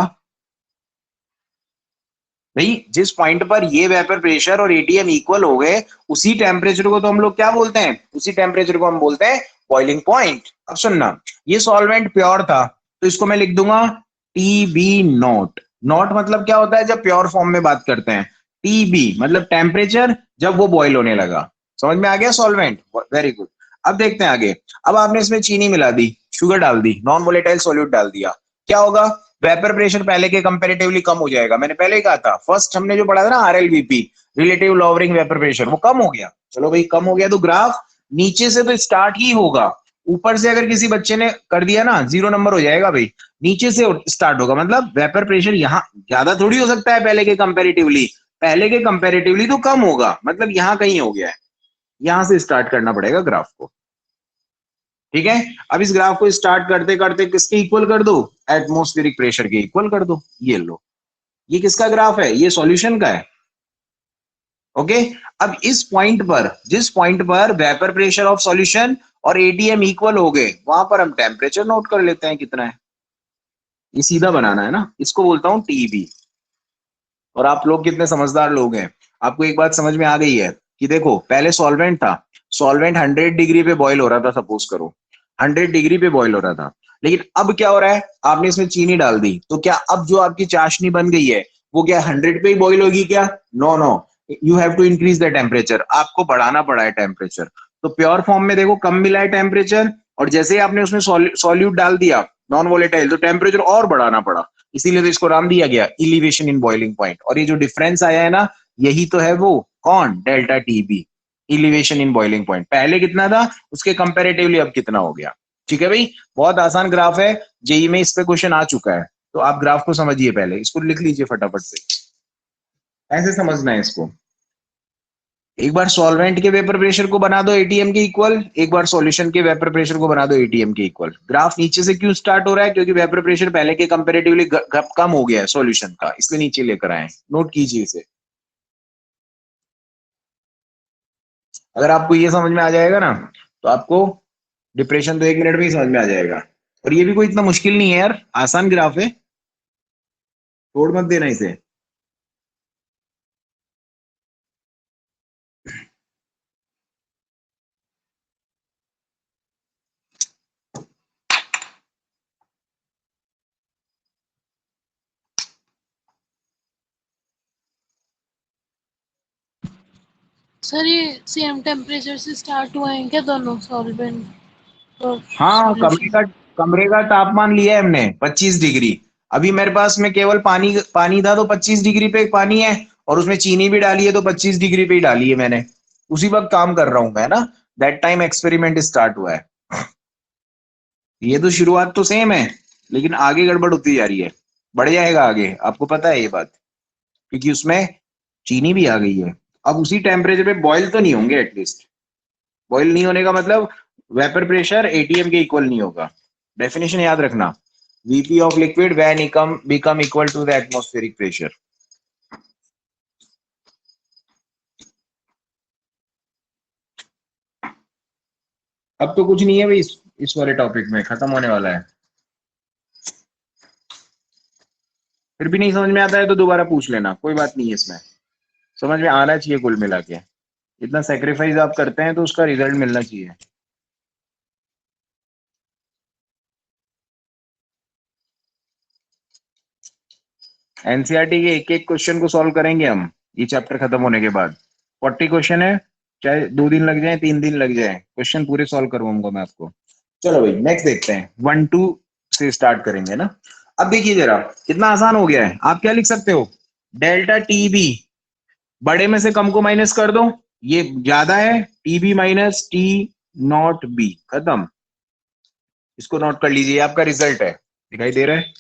भाई, जिस पॉइंट पर ये वेपर प्रेशर और एटीएम इक्वल हो गए, उसी टेम्परेचर को तो हम लोग क्या बोलते हैं, उसी टेम्परेचर को हम बोलते हैं बॉइलिंग पॉइंट। अब सुनना, ये सॉल्वेंट प्योर था तो इसको मैं लिख दूंगा टीबी नॉट। नॉट मतलब क्या होता है जब प्योर फॉर्म में बात करते हैं, टीबी मतलब टेम्परेचर जब वो बॉइल होने लगा। समझ में आ गया सॉल्वेंट, वेरी गुड। अब देखते हैं आगे। अब आपने इसमें चीनी मिला दी, शुगर डाल दी, नॉन वोलेटाइल सॉल्यूट डाल दिया, क्या होगा, वेपर प्रेशर पहले के कंपैरेटिवली कम हो जाएगा। मैंने पहले ही कहा था, फर्स्ट हमने जो पढ़ा था ना आरएलवीपी, रिलेटिव लॉवरिंग वेपर प्रेशर, वो कम हो गया। चलो भाई कम हो गया तो ग्राफ नीचे से तो स्टार्ट ही होगा, ऊपर से अगर किसी बच्चे ने कर दिया ना 0 नंबर हो जाएगा भाई, नीचे से स्टार्ट होगा। मतलब वेपर प्रेशर यहाँ ज्यादा थोड़ी हो सकता है पहले के कंपैरेटिवली, पहले के कंपैरेटिवली तो कम होगा, मतलब यहाँ कहीं हो गया है, यहां से स्टार्ट करना पड़ेगा ग्राफ को। ठीक है, अब इस ग्राफ को स्टार्ट करते करते किसके इक्वल कर दो, एटमॉस्फेरिक प्रेशर के इक्वल कर दो। ये लो, ये किसका ग्राफ है, ये सॉल्यूशन का है। ओके, अब इस पॉइंट पर, जिस पॉइंट पर वेपर प्रेशर ऑफ सॉल्यूशन और एटीएम इक्वल हो गए, वहां पर हम टेम्परेचर नोट कर लेते हैं कितना है। ये सीधा बनाना है ना, इसको बोलता हूं टीबी। और आप लोग कितने समझदार लोग हैं, आपको एक बात समझ में आ गई है कि देखो पहले सॉल्वेंट था, सॉल्वेंट 100 डिग्री पे बॉईल हो रहा था, सपोज करो 100 डिग्री पे बॉईल हो रहा था, लेकिन अब क्या हो रहा है, आपने इसमें चीनी डाल दी, तो क्या अब जो आपकी चाशनी बन गई है वो क्या 100 पे ही बॉईल होगी क्या, no no, you have to increase the temperature, आपको बढ़ाना पड़ा है टेम्परेचर। तो प्योर फॉर्म में देखो कम मिला है टेम्परेचर, और जैसे ही आपने उसमें सॉल्यूट डाल दिया नॉन वोलेटाइल, तो टेम्परेचर और बढ़ाना पड़ा, इसीलिए तो इसको नाम दिया गया इलिवेशन इन बॉइलिंग पॉइंट। और ये जो डिफरेंस आया है ना, यही तो है वो, कौन, डेल्टा टीबी, इलिवेशन इन बॉइलिंग पॉइंट। पहले कितना था उसके कंपैरेटिवली अब कितना हो गया। ठीक है भाई, बहुत आसान ग्राफ है, जेई में इस पे क्वेश्चन आ चुका है, तो आप ग्राफ को समझिए, पहले इसको लिख लीजिए फटाफट से, ऐसे समझना है इसको। एक बार सॉल्वेंट के वेपर प्रेशर को बना दो एटीएम के इक्वल, एक बार सॉल्यूशन के वेपर प्रेशर को बना दो एटीएम के इक्वल। ग्राफ नीचे से क्यों स्टार्ट हो रहा है, क्योंकि वेपर प्रेशर पहले के कंपैरेटिवली कम हो गया है सॉल्यूशन का, इसलिए नीचे लेकर आए। नोट कीजिए इसे, अगर आपको ये समझ में आ जाएगा ना, तो आपको डिप्रेशन तो 1 मिनट में ही समझ में आ जाएगा। और ये भी कोई इतना मुश्किल नहीं है यार, आसान ग्राफ है, छोड़ मत देना इसे। सर ये सेम टेम्परेचर से स्टार्ट हुए हैं क्या दोनों, सॉल्वेंट और हाँ, सॉल्यूशन? कमरे का तापमान लिया है हमने 25 डिग्री। अभी मेरे पास में केवल पानी पानी था, तो 25 डिग्री पे पानी है, और उसमें चीनी भी डाली है, तो 25 डिग्री पे ही डाली है मैंने, उसी वक्त काम कर रहा हूं मैं ना, दैट टाइम एक्सपेरिमेंट स्टार्ट हुआ है। ये तो शुरुआत तो सेम है, लेकिन आगे गड़बड़ होती जा रही है, बढ़ जाएगा आगे, आपको पता है ये बात, क्योंकि उसमें चीनी भी आ गई है। अब उसी टेम्परेचर पे बॉयल तो नहीं होंगे, एटलीस्ट बॉयल नहीं होने का मतलब वेपर प्रेशर एटीएम के इक्वल नहीं होगा। डेफिनेशन याद रखना, VP of liquid when become equal to the atmospheric pressure. अब तो कुछ नहीं है भाई, इस वाले टॉपिक में खत्म होने वाला है। फिर भी नहीं समझ में आता है तो दोबारा पूछ लेना, कोई बात नहीं है, इसमें समझ में आना चाहिए कुल मिला के। इतना सेक्रीफाइस आप करते हैं तो उसका रिजल्ट मिलना चाहिए। एनसीईआरटी के एक एक क्वेश्चन को सॉल्व करेंगे हम ये चैप्टर खत्म होने के बाद। 40 क्वेश्चन है, चाहे 2 दिन लग जाए 3 दिन लग जाए, क्वेश्चन पूरे सॉल्व करवाऊंगा मैं आपको। चलो भाई नेक्स्ट देखते हैं, 1 2 से स्टार्ट करेंगे ना। अब देखिए जरा कितना आसान हो गया है, आप क्या लिख सकते हो, डेल्टा टीबी, बड़े में से कम को माइनस कर दो, ये ज्यादा है, TB minus T naught B, खत्म। इसको नोट कर लीजिए, आपका रिजल्ट है, दिखाई दे रहा है।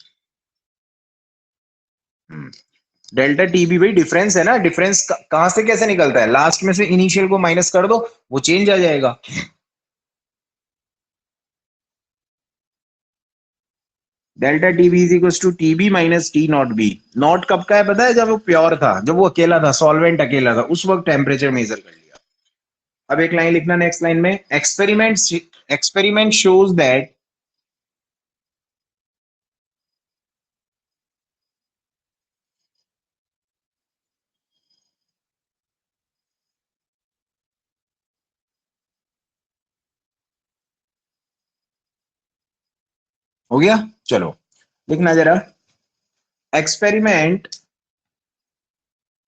डेल्टा टीबी भाई डिफरेंस है ना, डिफरेंस कहां से कैसे निकलता है, लास्ट में से इनिशियल को माइनस कर दो, वो चेंज आ जाएगा। Delta TB is equal to TB minus T naught B. Naught कब का है पता है, जब वो प्योर था, जब वो अकेला था, सॉल्वेंट अकेला था, उस वक्त टेम्परेचर मेजर कर लिया। अब एक लाइन लिखना नेक्स्ट लाइन में, एक्सपेरिमेंट शोज दैट हो गया। चलो लिखना जरा, एक्सपेरिमेंट,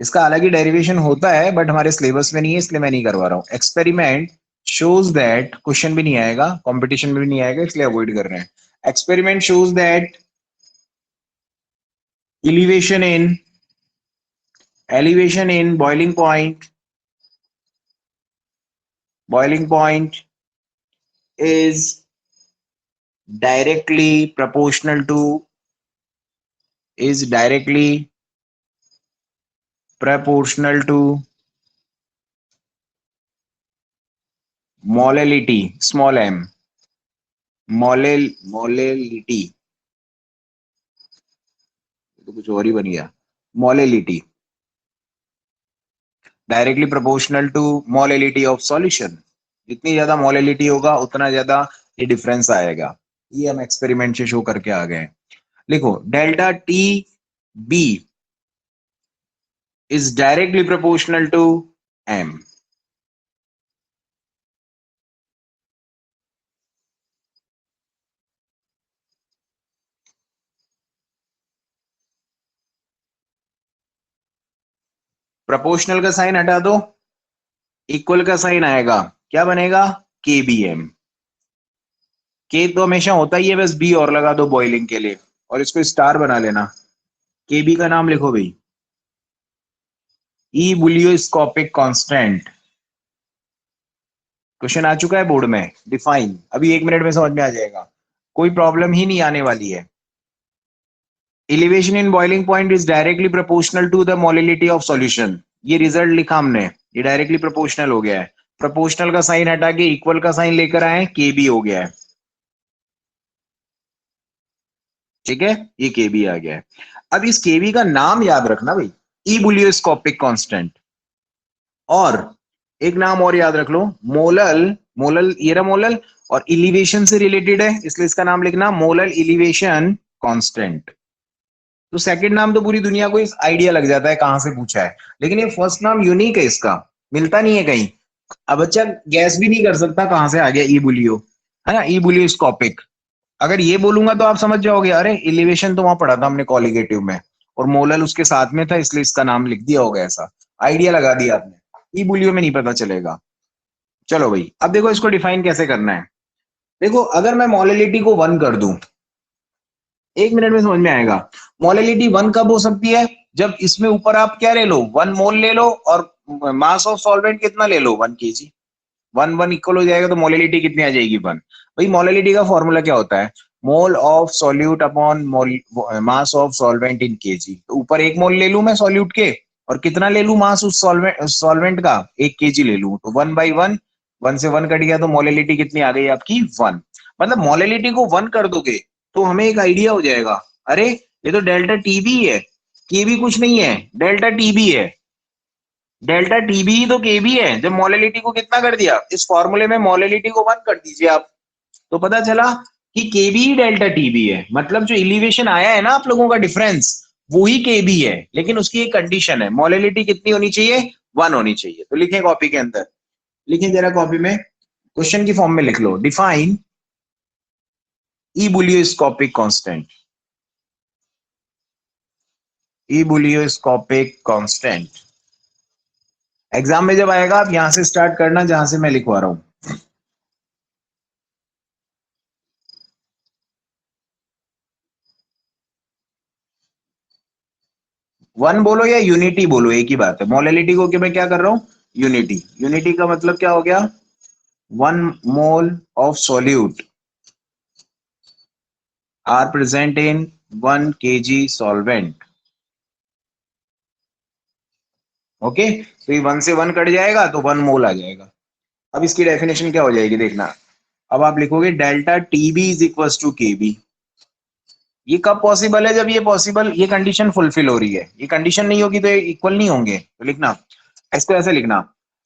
इसका अलग ही डेरिवेशन होता है बट हमारे सिलेबस में नहीं है इसलिए मैं नहीं करवा रहा हूं। एक्सपेरिमेंट शोज दैट, क्वेश्चन भी नहीं आएगा, कंपटीशन में भी नहीं आएगा इसलिए अवॉइड कर रहे हैं। Experiment shows that elevation in boiling point is directly proportional to molality, small m, molality, तो कुछ और ही बन गया, molality, directly proportional to molality of solution. जितनी ज्यादा मोलैलिटी होगा उतना ज्यादा ये डिफरेंस आएगा। ये हम एक्सपेरिमेंट से शो करके आ गए। लिखो, delta T B is directly proportional to M. Proportional का साइन हटा दो, इक्वल का साइन आएगा, क्या बनेगा, के बी एम। के तो हमेशा होता ही है, बस बी और लगा दो बॉइलिंग के लिए और इसको स्टार बना लेना। के बी का नाम लिखो भाई, ई बुलियोस्कोपिक कांस्टेंट। क्वेश्चन आ चुका है बोर्ड में, डिफाइन, अभी 1 मिनट में समझ में आ जाएगा, कोई प्रॉब्लम ही नहीं आने वाली है। Elevation in boiling point is directly proportional to the molality of solution. ये रिजल्ट लिखा हमने, ये डायरेक्टली प्रोपोर्शनल हो गया है। प्रोपोर्शनल का साइन हटा के इक्वल का साइन लेकर आए, के बी हो गया है। ठीक है, ये के बी आ गया है। अब इस के बी का नाम याद रखना भाई, ई बुलियोस्कोपिक कांस्टेंट। और एक नाम और याद रख लो, मोलल, मोलल ये रहा मोलल, और इलिवेशन से रिलेटेड है इसलिए इसका नाम लिखना मोलल इलिवेशन कांस्टेंट। तो सेकंड नाम तो पूरी दुनिया को इस आइडिया लग जाता है कहां से पूछा है, लेकिन ये फर्स्ट नाम यूनिक है, इसका मिलता नहीं है कहीं। अब बच्चा गैस भी नहीं कर सकता कहां से आ गया ई बुलियो, है ना, ई बुलियोस्कोपिक। अगर ये बोलूंगा तो आप समझ जाओगे, अरे एलिवेशन तो वहां पढ़ा था हमने कॉलिगेटिव में और मोलल उसके साथ में था इसलिए इसका नाम लिख दिया होगा, ऐसा आइडिया लगा दिया आपने। ई बुलियो में नहीं पता चलेगा। चलो भाई, अब देखो इसको डिफाइन कैसे करना है। देखो, अगर मैं मोलैलिटी को 1 कर दूं, 1 मिनट में समझ में आएगा। मोलैलिटी 1 कब हो सकती है, जब इसमें ऊपर आप क्या ले लो, 1 मोल ले लो और मास ऑफ सॉल्वेंट कितना ले लो, 1 केजी। 1 इक्वल हो जाएगा तो मोलैलिटी कितनी आ जाएगी, 1। भाई मोलैलिटी का फॉर्मूला क्या होता है, मोल of solute upon mass of solvent in KG. तो ऊपर 1 मोल ले लू मैं सॉल्यूट के, और कितना ले लू मास उस सॉल्वेंट का, 1 केजी ले लू, तो 1/1, 1 से 1 कट गया तो मोलैलिटी कितनी आ गई आपकी, 1। मतलब मोलैलिटी को 1 कर दोगे तो हमें एक आइडिया हो जाएगा, अरे ये तो डेल्टा टीबी है, के भी कुछ नहीं है, डेल्टा टीबी है। डेल्टा टीबी ही तो के बी है। जब मोलैलिटी को कितना कर दिया, इस फॉर्मूले में मोलैलिटी को 1 कर दीजिए आप, तो पता चला कि के बी ही डेल्टा टीबी है। मतलब जो एलिवेशन आया है ना आप लोगों का डिफरेंस, वो ही के बी है, लेकिन उसकी एक कंडीशन है, मोलैलिटी कितनी होनी चाहिए, 1 होनी चाहिए। तो लिखें कॉपी के अंदर, लिखें जरा कॉपी में, क्वेश्चन की फॉर्म में लिख लो, डिफाइन ई बुलियोस्कोपिक कांस्टेंट, ई बुलियोस्कोपिक कांस्टेंट। एग्जाम में जब आएगा आप यहां से स्टार्ट करना जहां से मैं लिखवा रहा हूं। वन बोलो या यूनिटी बोलो, एक ही बात है। मोलैलिटी को कि मैं क्या कर रहा हूं, यूनिटी। यूनिटी का मतलब क्या हो गया, 1 mole of solute are present in 1 kg solvent. Okay, तो ये 1 से 1 कट जाएगा तो 1 मोल आ जाएगा। अब इसकी डेफिनेशन क्या हो जाएगी देखना, अब आप लिखोगे delta TB is equal to K B. ये कब पॉसिबल है, जब ये पॉसिबल, ये कंडीशन फुलफिल हो रही है। ये कंडीशन नहीं होगी तो इक्वल नहीं होंगे। तो लिखना, इसको ऐसे लिखना,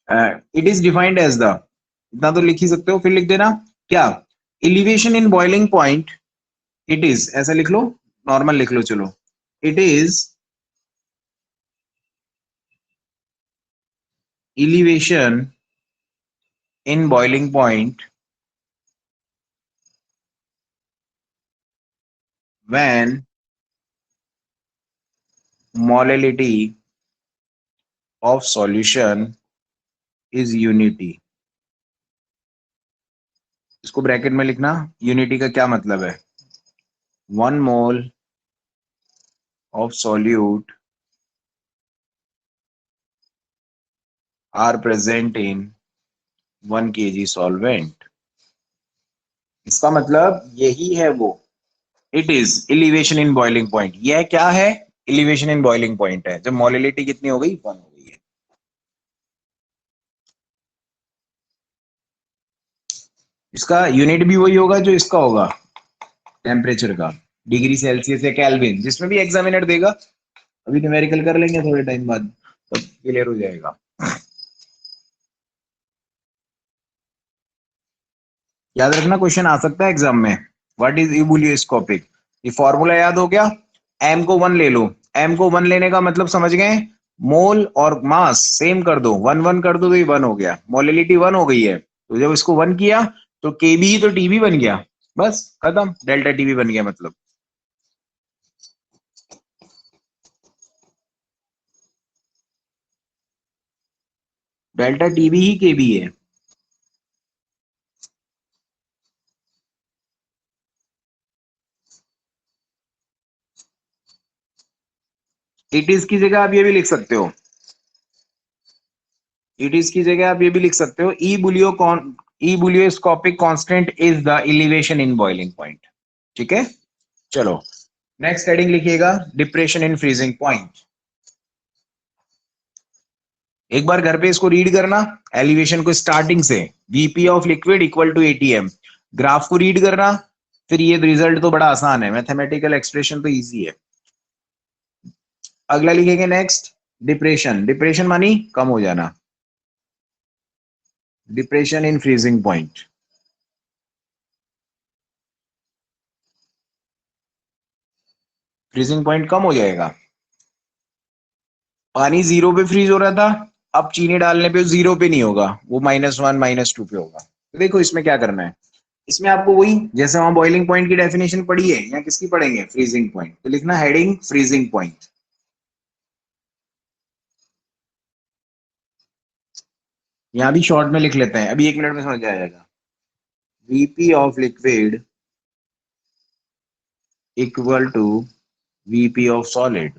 it is defined as the, इतना तो लिख ही सकते हो, फिर लिख देना क्या, elevation in boiling point, it is, ऐसा लिख लो, नॉर्मल लिख लो, चलो, it is elevation in boiling point when molality of solution is unity। इसको ब्रैकेट में लिखना, यूनिटी का क्या मतलब है, 1 mole of solute are present in 1 kg solvent। इसका मतलब यही है वो, it is elevation in boiling point, यह क्या है, एलिवेशन इन बॉइलिंग पॉइंट है, जब मोलिलिटी कितनी हो गई, 1 हो गई है। इसका यूनिट भी वही होगा जो इसका होगा, टेम्परेचर का, डिग्री सेल्सियस या केल्विन, जिसमें भी एग्जामिनर देगा, अभी न्यूमेरिकल कर लेंगे थोड़े टाइम बाद, तब क्लियर हो जाएगा। याद रखना क्वेश्चन आ सकता है एग्जाम में, व्हाट इज इबुलियोस्कोपिक, ये फॉर्मूला याद हो गया, m को 1 ले लो, m को 1 लेने का मतलब समझ गए, मोल और मास सेम कर दो, 1 1 कर दो तो ये 1 हो गया, मोलिलिटी 1 हो गई है, तो जब इसको 1 किया तो kb ही तो tb बन गया, बस खत्म, डेल्टा टीबी बन गया, मतलब डेल्टा टीबी ही kb है। इट इज की जगह आप ये भी लिख सकते हो, इट इज की जगह आप ये भी लिख सकते हो, ebullioscopic constant is the elevation in boiling point. ठीक है, चलो नेक्स्ट हेडिंग लिखिएगा, डिप्रेशन इन फ्रीजिंग पॉइंट। एक बार घर पे इसको रीड करना, एलिवेशन को स्टार्टिंग से, VP of liquid equal to ATM, graph को रीड करना, फिर ये रिजल्ट तो बड़ा आसान है, मैथमेटिकल एक्सप्रेशन तो इजी है। अगला लिखेंगे नेक्स्ट, डिप्रेशन, डिप्रेशन मानी कम हो जाना, depression in freezing point, freezing point कम हो जाएगा, पानी 0 पे फ्रीज हो रहा था, अब चीनी डालने पे 0 पे नहीं होगा, वो -1 -2 पे होगा। तो देखो इसमें क्या करना है, इसमें आपको वही जैसे वहां बॉइलिंग पॉइंट की डेफिनेशन पढ़ी है, या किसकी पढ़ेंगे, फ्रीजिंग पॉइंट, तो लिखना हेडिंग फ्रीजिंग पॉइंट। यहां भी शॉर्ट में लिख लेते हैं, अभी 1 मिनट में समझ आ जाएगा, VP of liquid equal to VP of solid,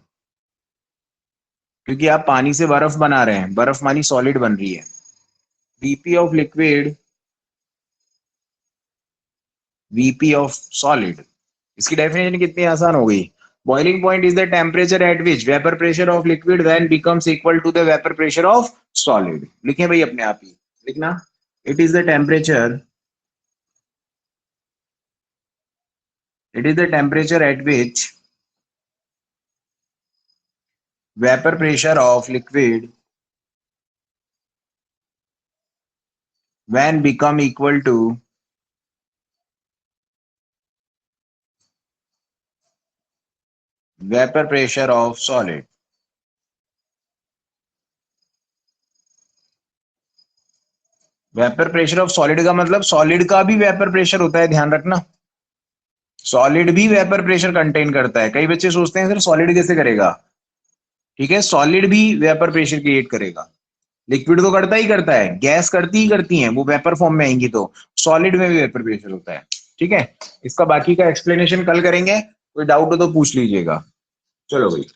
क्योंकि आप पानी से बर्फ बना रहे हैं, बर्फ मानी सॉलिड बन रही है, VP of liquid VP of solid, इसकी डेफिनेशन कितनी आसान हो गई, boiling point is the temperature at which vapour pressure of liquid when becomes equal to the vapour pressure of solid. लिखें भाई अपने आप ही, लिखना, it is the temperature, it is the temperature at which vapor pressure of liquid when become equal to vapor pressure of solid। Vapour pressure of solid का मतलब solid का भी वेपर प्रेशर होता है, ध्यान रखना, सॉलिड भी वेपर प्रेशर कंटेन करता है, कई बच्चे सोचते हैं सर सॉलिड कैसे करेगा, ठीक है, सॉलिड भी वेपर प्रेशर क्रिएट करेगा, लिक्विड तो करता ही करता है, गैस करती ही करती है, वो वेपर फॉर्म में आएंगी, तो सॉलिड में भी वेपर प्रेशर होता है। ठीक है, इसका बाकी का एक्सप्लेनेशन कल करेंगे, कोई डाउट हो तो पूछ लीजिएगा। चलो भाई।